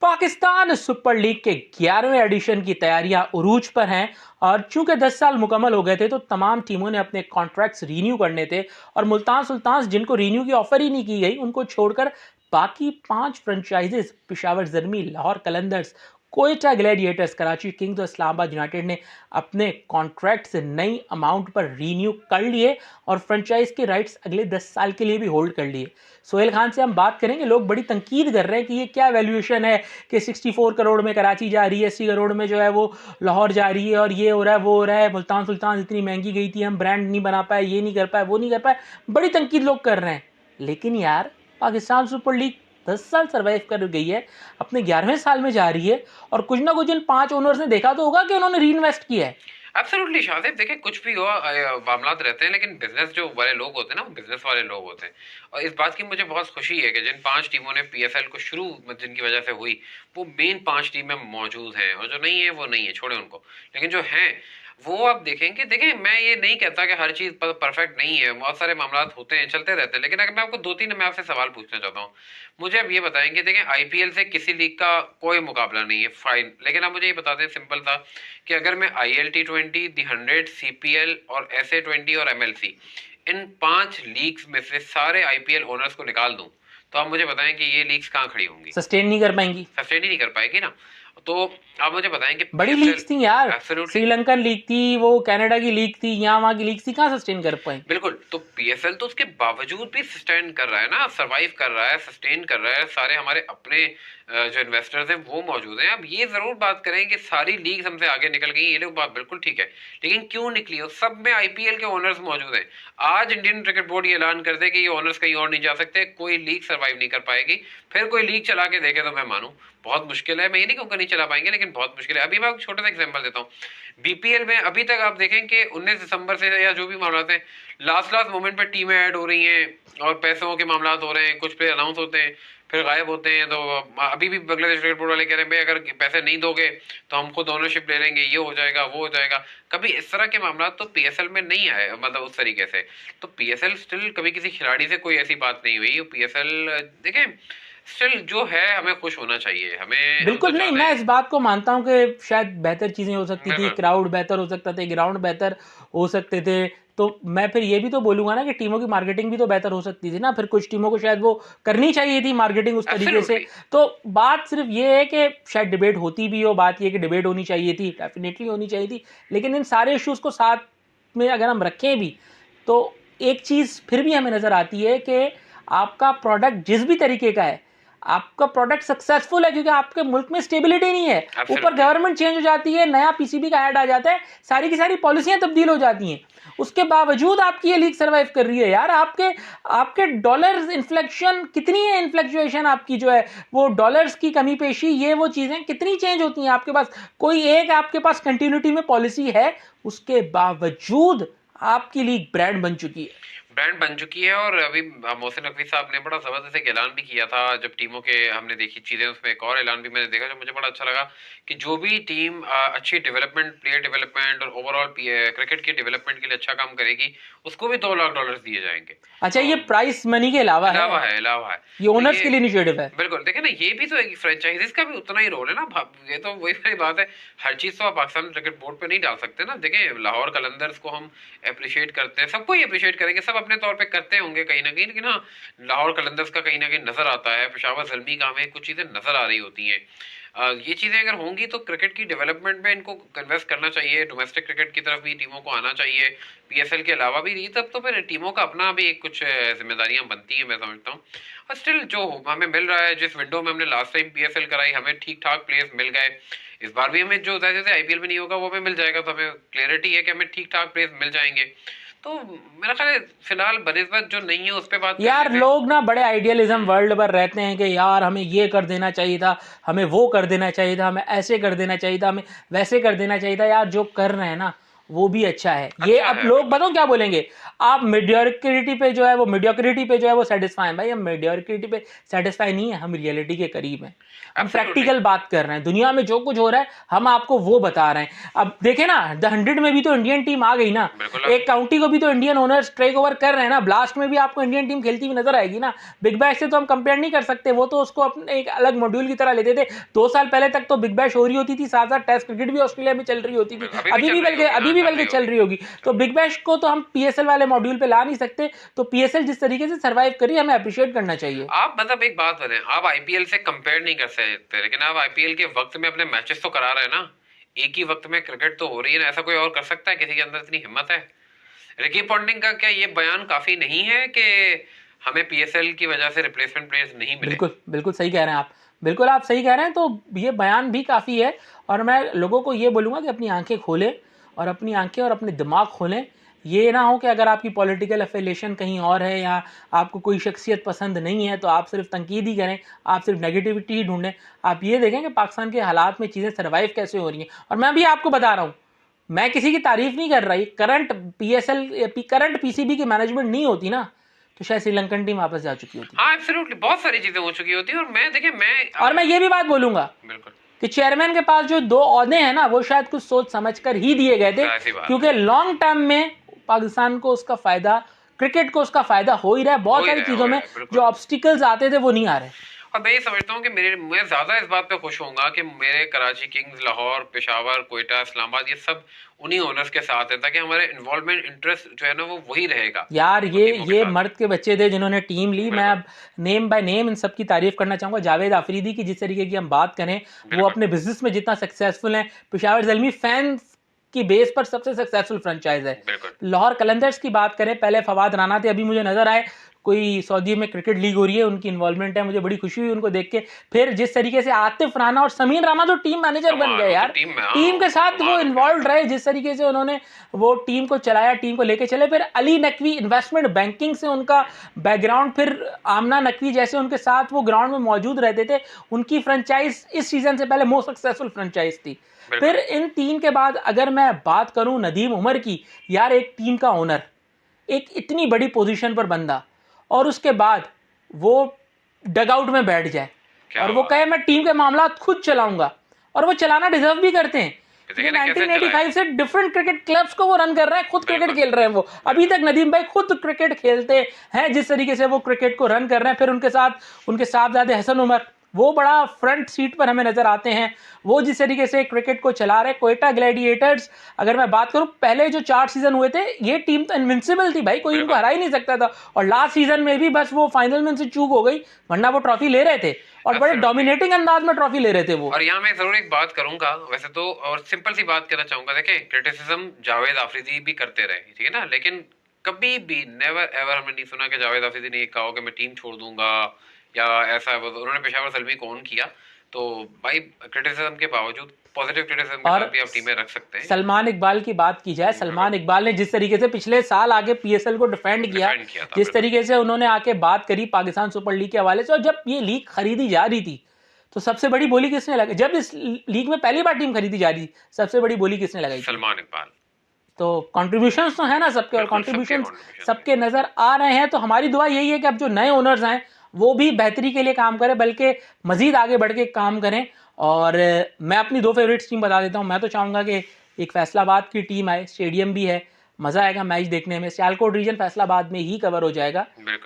Pakistan super league के 11वें addition की तैयारियां उरूज पर हैं और चूंकि 10 साल मुकम्मल हो गए थे तो तमाम टीमों ने अपने कॉन्ट्रैक्ट्स रीन्यू करने थे और मुल्तान सुल्तान्स जिनको रीन्यू की ऑफर ही नहीं की गई उनको छोड़कर बाकी 5 franchises Peshawar Zalmi, Lahore Qalandars, Quetta Gladiators, Karachi Kings और इस्लामाबाद यूनाइटेड ने अपने कॉन्ट्रैक्ट से नई अमाउंट पर रीन्यू कर लिए और फ्रेंचाइज के राइट्स अगले 10 साल के लिए भी होल्ड कर लिए। सोहेल खान से हम बात करेंगे। लोग बड़ी तनकीद कर रहे हैं कि ये क्या वैल्यूएशन है कि 64 करोड़ में कराची जा रही है, 80 करोड़ में जो है वो लाहौर जा रही है और ये हो रहा है वो हो रहा है, मुल्तान सुल्तान इतनी महंगी गई थी, हम ब्रांड नहीं बना पाए, ये नहीं कर पाए, वो नहीं कर पाए। बड़ी तनकीद लोग कर रहे हैं, लेकिन यार पाकिस्तान सुपर लीग 10 साल सर्वाइव कर गई है, अपने 11वें साल में जा रही है और कुछ ना कुछ इन 5 ओनर्स ने देखा तो होगा कि उन्होंने री इन्वेस्ट किया है। एब्सोल्युटली शाहिद, देखिए कुछ भी हो मामलात रहते हैं, लेकिन बिजनेस जो वाले लोग होते हैं ना, वो बिजनेस वाले लोग होते हैं। और इस बात की मुझे बहुत खुशी है कि जिन 5 टीमों ने पीएसएल को शुरू जिनकी वजह से हुई, वो मेन 5 टीमें मौजूद हैं, और जो नहीं है वो नहीं है, छोड़े उनको। लेकिन जो हैं वो आप देखेंगे। देखिए, मैं ये नहीं कहता कि हर चीज़ परफेक्ट नहीं है, बहुत सारे मामलात होते हैं, चलते रहते हैं। लेकिन अगर मैं आपको 2-3 मैं आपसे सवाल पूछना चाहता हूँ, मुझे अब ये बताएंगे। देखें, आईपीएल से किसी लीग का कोई मुकाबला नहीं है, फाइन। लेकिन आप मुझे ये बता दें, सिंपल था, कि अगर मैं ILT20, दी 100, CPL और SA20 और MLC, इन 5 लीग्स में से सारे आईपीएल ओनर्स को निकाल दूं, तो आप मुझे बताएं कि ये लीग्स कहाँ खड़ी होंगी? सस्टेन नहीं कर पाएंगी, सस्टेन ही नहीं कर पाएगी ना। तो आप मुझे बताएं कि बड़ी लीग्स थी यार, श्रीलंकन लीग थी, वो कनाडा की लीग थी, यहाँ वहाँ की लीग थी, कहाँ सस्टेन कर पाए? बिल्कुल। तो पीएसएल तो उसके बावजूद भी सस्टेन कर रहा है ना, सर्वाइव कर रहा है, सस्टेन कर रहा है। सारे हमारे अपने जो इन्वेस्टर्स हैं वो मौजूद हैं। अब ये जरूर बात करें कि सारी लीग हमसे आगे निकल गई, ये लोग बात बिल्कुल ठीक है, लेकिन क्यों निकली? और सब में आईपीएल के ओनर्स मौजूद हैं। आज इंडियन क्रिकेट बोर्ड ये ऐलान कर दे कि ये ओनर्स कहीं और नहीं जा सकते, कोई लीग सर्वाइव नहीं कर पाएगी, फिर कोई लीग चला के देखे तो मैं मानूं बहुत मुश्किल है। मैं ये नहीं कहूँगा नहीं चला पाएंगे, लेकिन बहुत मुश्किल है। अभी मैं छोटा सा एग्जांपल देता हूँ। बीपीएल में अभी तक आप देखें कि 19 दिसंबर से या जो भी मामला हैं, लास्ट मोमेंट पे टीमें ऐड हो रही हैं और पैसों के मामलात हो रहे हैं, कुछ प्लेयर अनाउंस होते हैं फिर गायब होते हैं। तो अभी भी बांग्लादेश क्रिकेट बोर्ड वाले कह रहे हैं, भाई अगर पैसे नहीं दोगे तो हम खुद ओनरशिप ले लेंगे, ये हो जाएगा, वो हो जाएगा। कभी इस तरह के मामला तो पीएसएल में नहीं आए, मतलब उस तरीके से। तो पीएसएल स्टिल कभी किसी खिलाड़ी से कोई ऐसी बात नहीं हुई। पीएसएल देखें, स्टिल जो है हमें खुश होना चाहिए, हमें बिल्कुल नहीं। मैं इस बात को मानता हूं कि शायद बेहतर चीजें हो सकती थी, क्राउड बेहतर हो सकता था, ग्राउंड बेहतर हो सकते थे। तो मैं फिर ये भी तो बोलूंगा ना कि टीमों की मार्केटिंग भी तो बेहतर हो सकती थी ना। फिर कुछ टीमों को शायद वो करनी चाहिए थी मार्केटिंग उस तरीके से। तो बात सिर्फ ये है कि शायद डिबेट होती भी हो, बात ये कि डिबेट होनी चाहिए थी, डेफिनेटली होनी चाहिए थी। लेकिन इन सारे इश्यूज को साथ में अगर हम रखें भी तो एक चीज फिर भी हमें नजर आती है कि आपका प्रोडक्ट जिस भी तरीके का है, आपका प्रोडक्ट सक्सेसफुल है क्योंकि आपके मुल्क में स्टेबिलिटी नहीं है। ऊपर गवर्नमेंट चेंज हो जाती है, नया पीसीबी का ऐड आ जाता है, सारी की सारी पॉलिसियां तब्दील हो जाती हैं, उसके बावजूद आपकी ये लीग सर्वाइव कर रही है। यार आपके डॉलर्स इन्फ्लेक्शन कितनी है, इन्फ्लेक्चुएशन आपकी जो है वो डॉलर्स की कमी पेशी, ये वो चीजें कितनी चेंज होती हैं। आपके पास कोई एक आपके पास कंटिन्यूटी में पॉलिसी है, उसके बावजूद आपकी लीग ब्रांड बन चुकी है। और अभी मोहसिन नकवी साहब ने बड़ा जबरदस्त एक ऐलान भी किया था जब टीमों के हमने देखी चीजें, उसमें एक और ऐलान भी मैंने देखा जो मुझे बड़ा अच्छा लगा कि जो भी टीम अच्छी डेवलपमेंट, प्लेयर डेवलपमेंट और ओवरऑल क्रिकेट के डेवलपमेंट के लिए अच्छा काम करेगी, उसको भी $2 लाख दिए जाएंगे। अच्छा, ये प्राइस मनी के अलावा है, ये ओनर्स के लिए इनिशिएटिव है। बिल्कुल। देखें ना, ये भी तो एक फ्रेंचाइजीज का भी उतना ही रोल है ना। ये तो वही सारी बात है, हर चीज तो आप पाकिस्तान क्रिकेट बोर्ड पे नहीं डाल सकते ना। देखें, लाहौर कलंदर्स को हम अप्रिशिएट करते हैं, सबको ही अप्रिशिएट करेंगे, सब अपने तौर पे करते होंगे कहीं ना कहीं, लेकिन हाँ, लाहौर कलंदर्स का कहीं ना कहीं नजर आता है, पेशावर ज़ल्मी का हमें कुछ चीजें नजर आ रही होती हैं। ये चीजें अगर होंगी तो क्रिकेट की डेवलपमेंट में इनको इन्वेस्ट करना चाहिए, डोमेस्टिक क्रिकेट की तरफ भी टीमों को आना चाहिए, पीएसएल के अलावा भी। ये तब तो फिर टीमों का अपना भी कुछ जिम्मेदारियां बनती हैं, मैं समझता हूँ। और स्टिल जो हमें मिल रहा है, जिस विंडो में हमने लास्ट टाइम पीएसएल कराई, हमें ठीक ठाक प्लेयर्स मिल गए। इस बार भी हमें जो जैसे आईपीएल में नहीं होगा वो हमें मिल जाएगा, तो हमें क्लियरिटी है कि हमें ठीक ठाक प्लेयर्स मिल जाएंगे। तो मेरा ख्याल है फिलहाल बनिस्बत जो नहीं है उस पे बात यार, लोग ना बड़े आइडियलिज्म वर्ल्ड पर रहते हैं कि यार हमें ये कर देना चाहिए था, हमें वो कर देना चाहिए था, हमें ऐसे कर देना चाहिए था, हमें वैसे कर देना चाहिए था। यार जो कर रहे हैं ना वो भी अच्छा है। ये अब लोग बताओ क्या बोलेंगे, आप मीडियोक्रिटी पे जो है वो सेटिस्फाई हैं। भाई हम मीडियोक्रिटी पे सेटिस्फाई नहीं है, हम रियलिटी के करीब हैं, हम प्रैक्टिकल बात कर रहे हैं। दुनिया में जो कुछ हो रहा है हम आपको वो बता रहे हैं। अब देखे ना, द 100 में भी तो इंडियन टीम आ गई ना, एक काउंटी को भी तो इंडियन ओनर्स टेक ओवर कर रहे हैं ना, ब्लास्ट में भी आपको इंडियन टीम खेलती हुई नजर आएगी ना। बिग बैश से तो हम कंपेयर नहीं कर सकते, वो तो उसको अपने एक अलग मॉड्यूल की तरह लेते थे। 2 साल पहले तक तो बिग बैश हो रही होती थी, साथ साथ टेस्ट क्रिकेट भी ऑस्ट्रेलिया में चल रही होती थी, अभी भी बल्कि चल रही होगी। तो बिग बैश को तो हम पीएसएल वाले मॉड्यूल पे ला नहीं सकते। तो पीएसएल जिस तरीके से सर्वाइव करी, हमें अप्रिशिएट करना चाहिए। आप मतलब एक बात बताएं, आप आईपीएल से कंपेयर नहीं कर सकते, लेकिन आप आईपीएल के वक्त में अपने मैचेस तो करा रहे हैं ना, एक ही वक्त में क्रिकेट तो हो रही है ना। ऐसा कोई और कर सकता है? किसी के अंदर इतनी हिम्मत है? रिकी पॉन्टिंग का क्या ये बयान काफी नहीं है कि हमें पीएसएल की वजह से रिप्लेसमेंट प्लेयर्स नहीं मिले? बिल्कुल सही कह रहे हैं आप, बिल्कुल आप सही कह रहे हैं। तो ये बयान भी काफ़ी है, और मैं लोगों को ये बोलूँगा कि अपनी आंखें खोलें और अपने दिमाग खोलें। ये ना हो कि अगर आपकी पॉलिटिकल एफिलिएशन कहीं और है या आपको कोई शख्सियत पसंद नहीं है तो आप सिर्फ तनकीद ही करें, आप सिर्फ नेगेटिविटी ही ढूंढें। आप ये देखें कि पाकिस्तान के हालात में चीज़ें सर्वाइव कैसे हो रही हैं। और मैं भी आपको बता रहा हूँ, मैं किसी की तारीफ नहीं कर रहा, करंट पीसीबी की मैनेजमेंट नहीं होती ना, तो शायद श्रीलंकन टीम वापस जा चुकी होती। हाँ एब्सोल्युटली, बहुत सारी चीजें हो चुकी होती है। और मैं ये भी बात बोलूंगा बिल्कुल कि चेयरमैन के पास जो 2 ओहदे हैं ना, वो शायद कुछ सोच समझकर ही दिए गए थे, क्योंकि लॉन्ग टर्म में पाकिस्तान को उसका फायदा, क्रिकेट को उसका फायदा हो ही रहा है। बहुत सारी चीजों में जो ऑब्स्टिकल्स आते थे वो नहीं आ रहे। और मैं ये समझता हूँ कि मैं ज्यादा इस बात पे खुश होऊंगा कि मेरे कराची किंग्स, लाहौर, पेशावर, कोयटा, इस्लामाबाद, ये सब उन्हीं ओनर्स के साथ है, ताकि हमारे इन्वॉल्वमेंट इंटरेस्ट जो है ना वो वही रहेगा। यार ये मर्द के बच्चे थे जिन्होंने टीम ली। मैं अब नेम बाय नेम इन सब की तारीफ करना चाहूंगा। जावेद आफरीदी की जिस तरीके की हम बात करें, वो अपने बिजनेस में जितना सक्सेसफुल है, पेशावर ज़ल्मी फैंस की बेस पर सबसे सक्सेसफुल फ्रेंचाइज है। लाहौर कलंदर्स की बात करें, पहले फवाद राना थे, अभी मुझे नजर आए कोई सऊदी में क्रिकेट लीग हो रही है, उनकी इन्वॉल्वमेंट है, मुझे बड़ी खुशी हुई उनको देख के। फिर जिस तरीके से आतिफ राना और समीर राना जो टीम मैनेजर बन गए यार, टीम के साथ वो इन्वॉल्व रहे, जिस तरीके से उन्होंने वो टीम को चलाया, टीम को लेके चले। फिर अली नकवी, इन्वेस्टमेंट बैंकिंग से उनका बैकग्राउंड, फिर आमना नकवी जैसे उनके साथ वो ग्राउंड में मौजूद रहते थे। उनकी फ्रेंचाइज इस सीजन से पहले मोस्ट सक्सेसफुल फ्रेंचाइज थी। फिर इन 3 के बाद अगर मैं बात करूं नदीम उमर की, यार एक टीम का ओनर, एक इतनी बड़ी पोजीशन पर बंदा, और उसके बाद वो डगआउट में बैठ जाए और वो कहे मैं टीम के मामला खुद चलाऊंगा, और वो चलाना डिजर्व भी करते हैं। 1985 से डिफरेंट क्रिकेट क्लब्स को वो रन कर रहे हैं, खुद क्रिकेट खेल रहे हैं। वो अभी तक नदीम भाई खुद क्रिकेट खेलते हैं, जिस तरीके से वो क्रिकेट को रन कर रहे हैं। फिर उनके साथ उनके साहबजादे हसन उमर, वो बड़ा फ्रंट सीट पर हमें नजर आते हैं, वो जिस तरीके से क्रिकेट को चला रहे। कोयटा ग्लैडिएटर्स, अगर मैं बात करूं, पहले जो 4 सीजन हुए थे, ये टीम तो इनविंसिबल थी भाई, कोई इनको हरा ही नहीं सकता था। और लास्ट सीजन में भी बस वो फाइनल में से चूक हो गई, वरना वो ट्रॉफी ले रहे थे और बड़े डोमिनेटिंग अंदाज में ट्रॉफी ले रहे थे वो। और यहाँ मैं जरूर एक बात करूंगा वैसे तो, और सिंपल सी बात करना चाहूंगा। देखें, क्रिटिसिज्म जावेद आफरीदी भी करते रहे, ठीक है ना, लेकिन कभी भी नेवर एवर हमने नहीं सुना कि जावेद आफरीदी ने कहा कि मैं टीम छोड़ दूंगा या ऐसा। उन्होंने पेशावर ज़ल्मी को ऑन किया। तो भाई क्रिटिसिज्म के बावजूद पॉजिटिव क्रिटिसिज्म के साथ भी आप टीमें रख सकते हैं। सलमान इकबाल की बात की जाए, सलमान इकबाल ने जिस तरीके से पिछले साल आके पीएसएल को डिफेंड किया जिस तरीके से उन्होंने आके बात करी पाकिस्तान सुपर लीग के हवाले से, और जब ये लीग खरीदी जा रही थी तो सबसे बड़ी बोली किसने लगाई? जब इस लीग में पहली बार टीम खरीदी जा रही थी, सबसे बड़ी बोली किसने लगाई? सलमान इकबाल। तो कंट्रीब्यूशंस तो है ना सबके, और कंट्रीब्यूशंस सबके नजर आ रहे हैं। तो हमारी दुआ यही है कि अब जो नए ओनर्स हैं वो भी बेहतरी के लिए काम करें, बल्कि मजीद आगे बढ़ के काम करें। और मैं अपनी 2 फेवरेट्स टीम बता देता हूं। मैं तो चाहूँगा कि एक फैसलाबाद की टीम आए, स्टेडियम भी है, मज़ा आएगा मैच देखने में। सियालकोट रीजन फैसलाबाद में ही कवर हो जाएगा,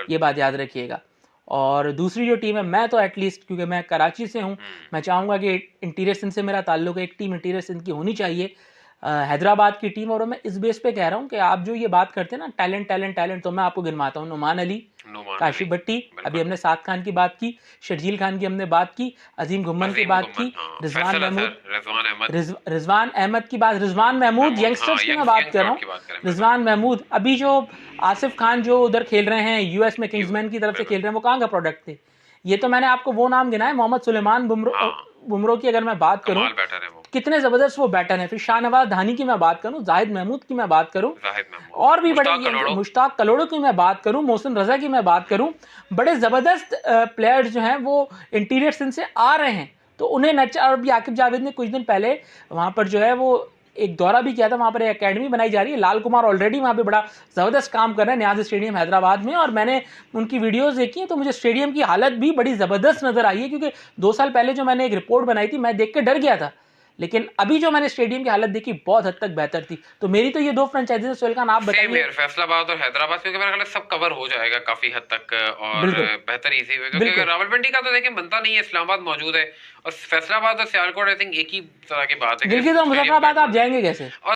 ये बात याद रखिएगा। और दूसरी जो टीम है, मैं तो एटलीस्ट, क्योंकि मैं कराची से हूँ, मैं चाहूँगा कि इंटीरियर सिंध से मेरा ताल्लुक है, एक टीम इंटीरियर सिंध की होनी चाहिए, हैदराबाद की टीम। और मैं इस बेस पे कह रहा हूँ कि आप जो ये बात करते हैं ना टैलेंट, तो मैं आपको गिनवाता हूँ। नुमान अली, काशिफ भट्टी, अभी हमने साद खान की बात की, शर्जील खान की हमने बात की, अजीम गुम्मन की बात की, रिजवान अहमद की बात, रिजवान महमूद, यंगस्टर्स की मैं बात कर रहा हूँ, रिजवान महमूद। अभी जो आसिफ खान जो उधर खेल रहे हैं यूएस में, किंग्समैन की तरफ से खेल रहे हैं, वो कहाँ का प्रोडक्ट थे? ये तो मैंने आपको वो नाम गिनाए। मोहम्मद सुलेमान बुमरो की अगर मैं बात करूं, कितने जबरदस्त वो बैटर हैं। फिर शाहनवाज धानी की मैं बात करूं, जाहिद महमूद की मैं बात करूं, और भी बड़े मुश्ताक कलोड़ो की मैं बात करूं, मोहसिन रजा की मैं बात करूं, बड़े जबरदस्त प्लेयर्स जो हैं वो इंटीरियर सिंध से आ रहे हैं। तो उन्हें नचा। और भी आकिब जावेद ने कुछ दिन पहले वहां पर जो है वो एक दौरा भी किया था, वहाँ पर एक अकेडमी बनाई जा रही है, लाल कुमार ऑलरेडी वहाँ पे बड़ा ज़बरदस्त काम कर रहे हैं न्याज स्टेडियम हैदराबाद में, और मैंने उनकी वीडियोस देखी हैं तो मुझे स्टेडियम की हालत भी बड़ी ज़बरदस्त नज़र आई है, क्योंकि 2 साल पहले जो मैंने एक रिपोर्ट बनाई थी मैं देख के डर गया था, लेकिन अभी जो मैंने स्टेडियम की हालत देखी बहुत हद तक बेहतर थी। तो मेरी तो ये 2 फ्रेंचाइजीज, सोहेल खान आप सेम बताइए। यार, फैसलाबाद और हैदराबाद, क्योंकि मेरा ख्याल है सब कवर हो जाएगा काफी हद तक और बिल्कुल बेहतर इजी वे, क्योंकि बिल्कुल अगर रावलपिंडी का तो देखिए बनता नहीं है, इस्लामाबाद मौजूद है, और फैसलाबाद और सियालकोट आई थिंक एक ही तरह की बात है कि बिल्कुल, तो स्टेडियम मुजफ्फराबाद आप बैकवर्ड है। जाएंगे कैसे? और